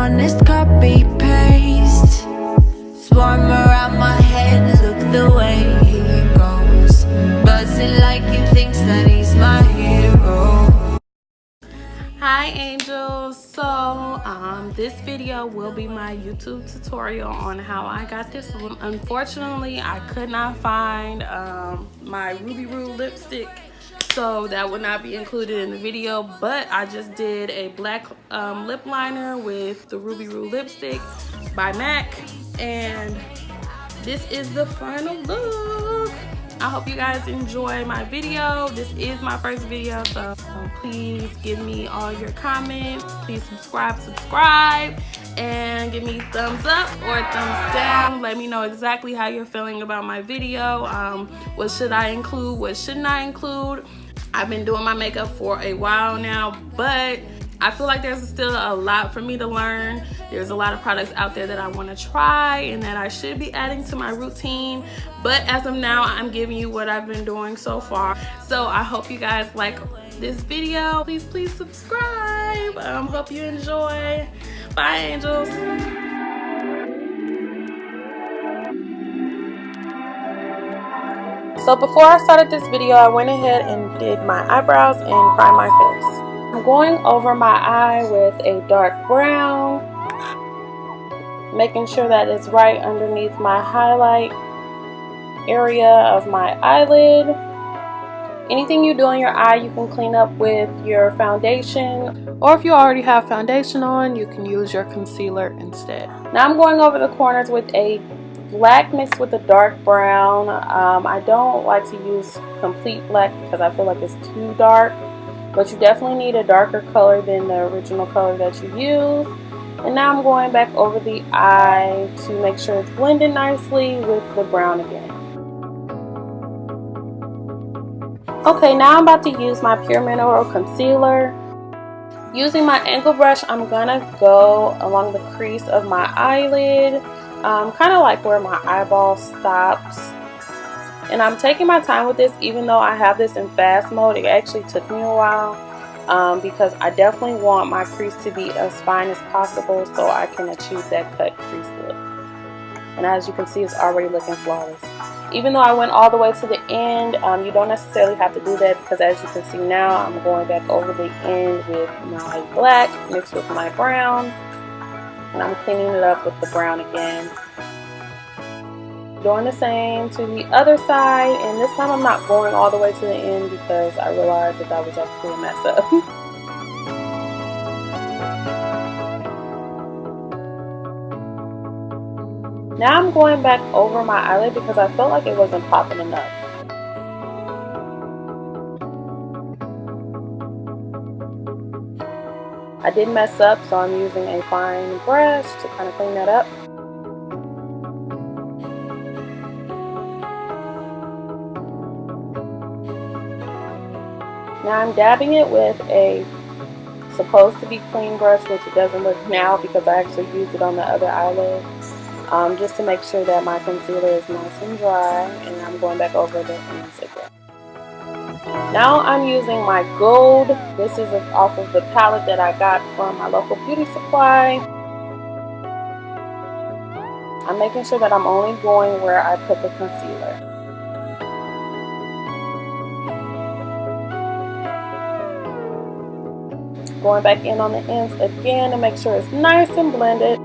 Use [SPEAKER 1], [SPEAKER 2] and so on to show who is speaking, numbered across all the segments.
[SPEAKER 1] honest copy paste. Swarm around my head, look the way he goes. Buzzing like he thinks that he's my hero.
[SPEAKER 2] Hi angels. So this video will be my YouTube tutorial on how I got this one. Unfortunately, I could not find my Ruby Roo lipstick, so that would not be included in the video, but I just did a black lip liner with the Ruby Roo lipstick by MAC, and this is the final look. I hope you guys enjoy my video. This is my first video, so please give me all your comments. Please subscribe, and give me thumbs up or thumbs down. Let me know exactly how you're feeling about my video. What should I include? What shouldn't I include? I've been doing my makeup for a while now, but I feel like there's still a lot for me to learn. There's a lot of products out there that I want to try and that I should be adding to my routine. But as of now, I'm giving you what I've been doing so far. So I hope you guys like this video. Please subscribe. Hope you enjoy. Bye, angels. So before I started this video, I went ahead and did my eyebrows and primed my face. I'm going over my eye with a dark brown, making sure that it's right underneath my highlight area of my eyelid. Anything you do on your eye, you can clean up with your foundation, or if you already have foundation on, you can use your concealer instead. Now I'm going over the corners with a black mixed with a dark brown. I don't like to use complete black because I feel like it's too dark, but you definitely need a darker color than the original color that you use. And now I'm going back over the eye to make sure it's blended nicely with the brown again. Okay, now I'm about to use my Pure Mineral Concealer. Using my angle brush, I'm gonna go along the crease of my eyelid, kind of like where my eyeball stops. And I'm taking my time with this, even though I have this in fast mode. It actually took me a while because I definitely want my crease to be as fine as possible so I can achieve that cut crease look. And as you can see, it's already looking flawless. Even though I went all the way to the end, you don't necessarily have to do that because as you can see now, I'm going back over the end with my black mixed with my brown. And I'm cleaning it up with the brown again. Doing the same to the other side, and this time I'm not going all the way to the end because I realized that was actually a mess up. Now I'm going back over my eyelid because I felt like it wasn't popping enough. I did mess up, so I'm using a fine brush to kind of clean that up. Now I'm dabbing it with a supposed to be clean brush, which it doesn't look now because I actually used it on the other eyelid, just to make sure that my concealer is nice and dry, and I'm going back over the ends again. Now I'm using my gold. This is off of the palette that I got from my local beauty supply. I'm making sure that I'm only going where I put the concealer. Going back in on the ends again to make sure it's nice and blended.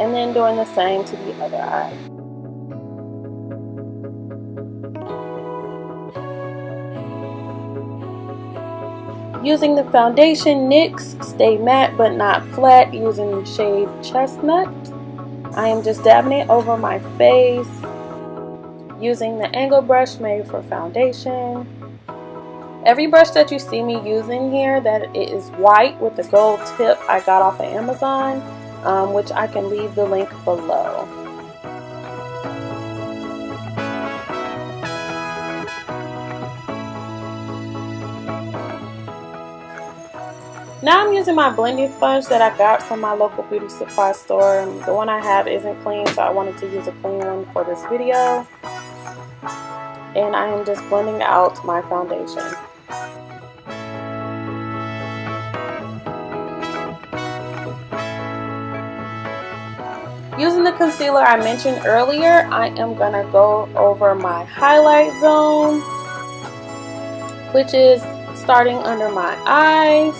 [SPEAKER 2] And then doing the same to the other eye. Using the foundation NYX Stay Matte But Not Flat using the shade Chestnut. I am just dabbing it over my face using the angle brush made for foundation. Every brush that you see me using here that it is white with the gold tip I got off of Amazon, which I can leave the link below. Now I'm using my blending sponge that I got from my local beauty supply store. The one I have isn't clean, so I wanted to use a clean one for this video. And I am just blending out my foundation. Using the concealer I mentioned earlier, I am going to go over my highlight zone, which is starting under my eyes.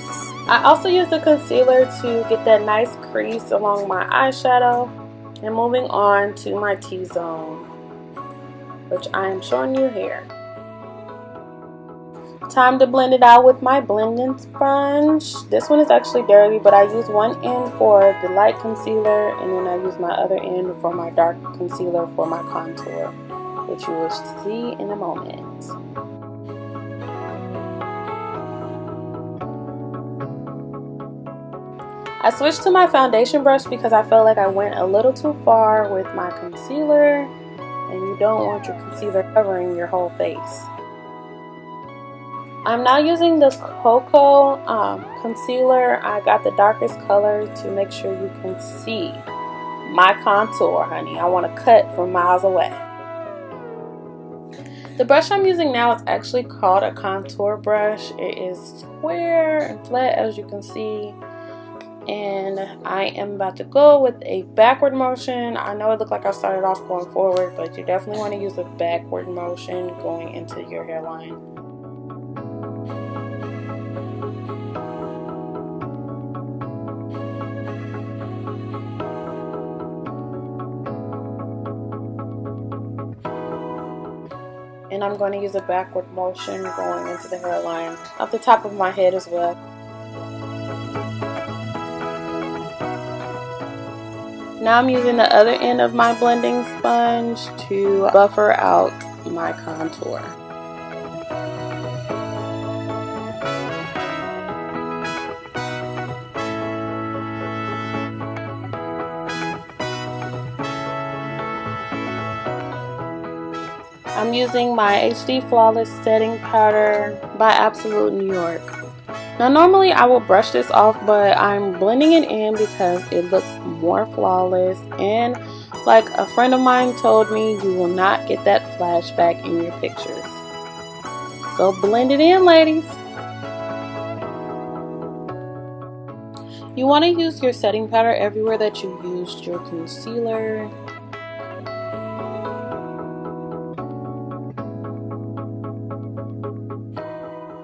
[SPEAKER 2] I also use the concealer to get that nice crease along my eyeshadow, and moving on to my T-zone, which I am showing you here. Time to blend it out with my blending sponge. This one is actually dirty, but I use one end for the light concealer, and then I use my other end for my dark concealer for my contour, which you will see in a moment. I switched to my foundation brush because I felt like I went a little too far with my concealer, and you don't want your concealer covering your whole face. I'm now using the Cocoa concealer. I got the darkest color to make sure you can see my contour, honey. I want to cut from miles away. The brush I'm using now is actually called a contour brush. It is square and flat, as you can see. And I am about to go with a backward motion. I know it looked like I started off going forward, but you definitely want to use a backward motion going into your hairline. And I'm going to use a backward motion going into the hairline up the top of my head as well. Now I'm using the other end of my blending sponge to buffer out my contour. I'm using my HD Flawless Setting Powder by Absolute New York. Now normally I will brush this off, but I'm blending it in because it looks more flawless, and like a friend of mine told me, you will not get that flashback in your pictures. So blend it in, ladies. You want to use your setting powder everywhere that you used your concealer.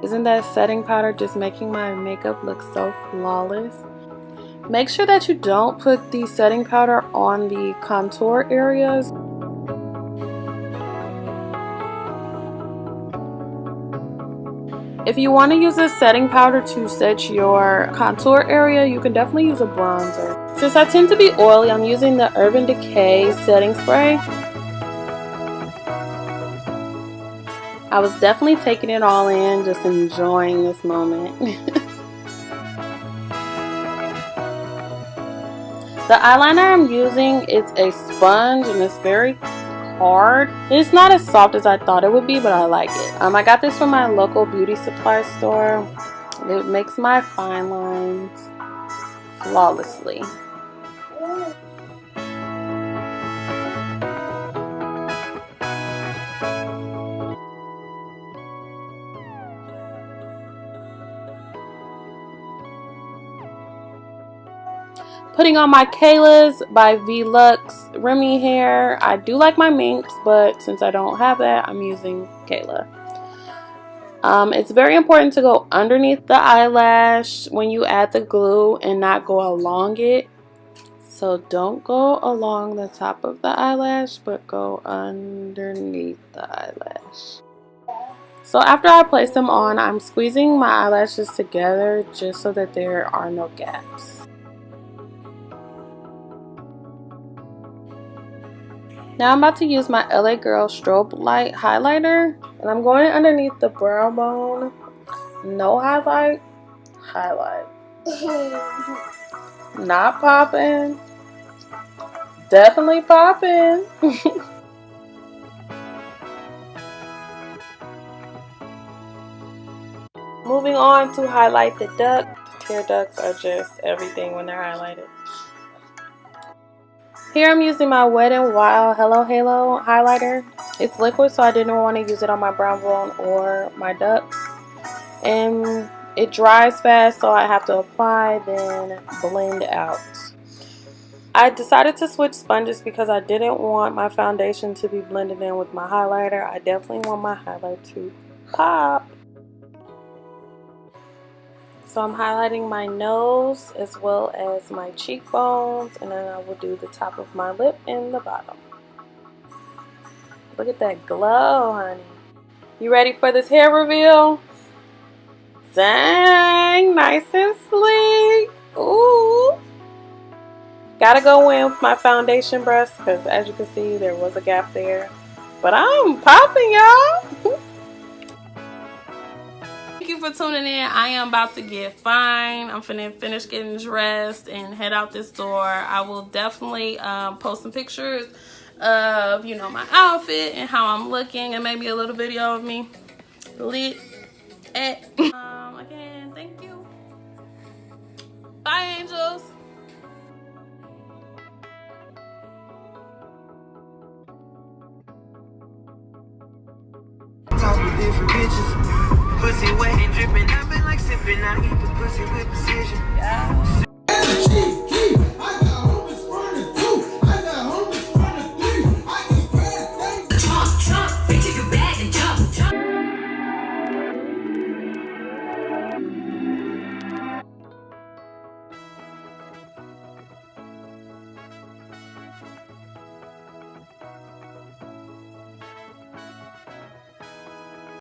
[SPEAKER 2] Isn't that setting powder just making my makeup look so flawless? Make sure that you don't put the setting powder on the contour areas. If you want to use a setting powder to set your contour area, you can definitely use a bronzer. Since I tend to be oily, I'm using the Urban Decay setting spray. I was definitely taking it all in, just enjoying this moment. The eyeliner I'm using is a sponge, and it's very hard. It's not as soft as I thought it would be, but I like it. I got this from my local beauty supply store. It makes my fine lines flawlessly. Putting on my Kayla's by Velux Remy hair. I do like my minks, but since I don't have that, I'm using Kayla. It's very important to go underneath the eyelash when you add the glue and not go along it. So don't go along the top of the eyelash, but go underneath the eyelash. So after I place them on, I'm squeezing my eyelashes together just so that there are no gaps. Now I'm about to use my LA Girl Strobe Light highlighter, and I'm going underneath the brow bone. No highlight, highlight. Not popping. Definitely popping. Moving on to highlight the duct. Tear ducts are just everything when they're highlighted. Here I'm using my Wet n Wild Hello Halo highlighter. It's liquid, so I didn't want to use it on my brow bone or my ducts. And it dries fast, so I have to apply, then blend out. I decided to switch sponges because I didn't want my foundation to be blended in with my highlighter. I definitely want my highlight to pop. So I'm highlighting my nose as well as my cheekbones, and then I will do the top of my lip and the bottom. Look at that glow, honey. You ready for this hair reveal? Dang, nice and sleek. Ooh. Gotta go in with my foundation brush because as you can see, there was a gap there. But I'm popping, y'all. Thank you for tuning in. I am about to get fine. I'm finna finish getting dressed and head out this door. I will definitely post some pictures of, you know, my outfit and how I'm looking, and maybe a little video of me lit at. Again, thank you. Bye, angels.
[SPEAKER 3] Different bitches, pussy wet and dripping. I've been like sipping. I eat the pussy with precision.
[SPEAKER 2] Yeah.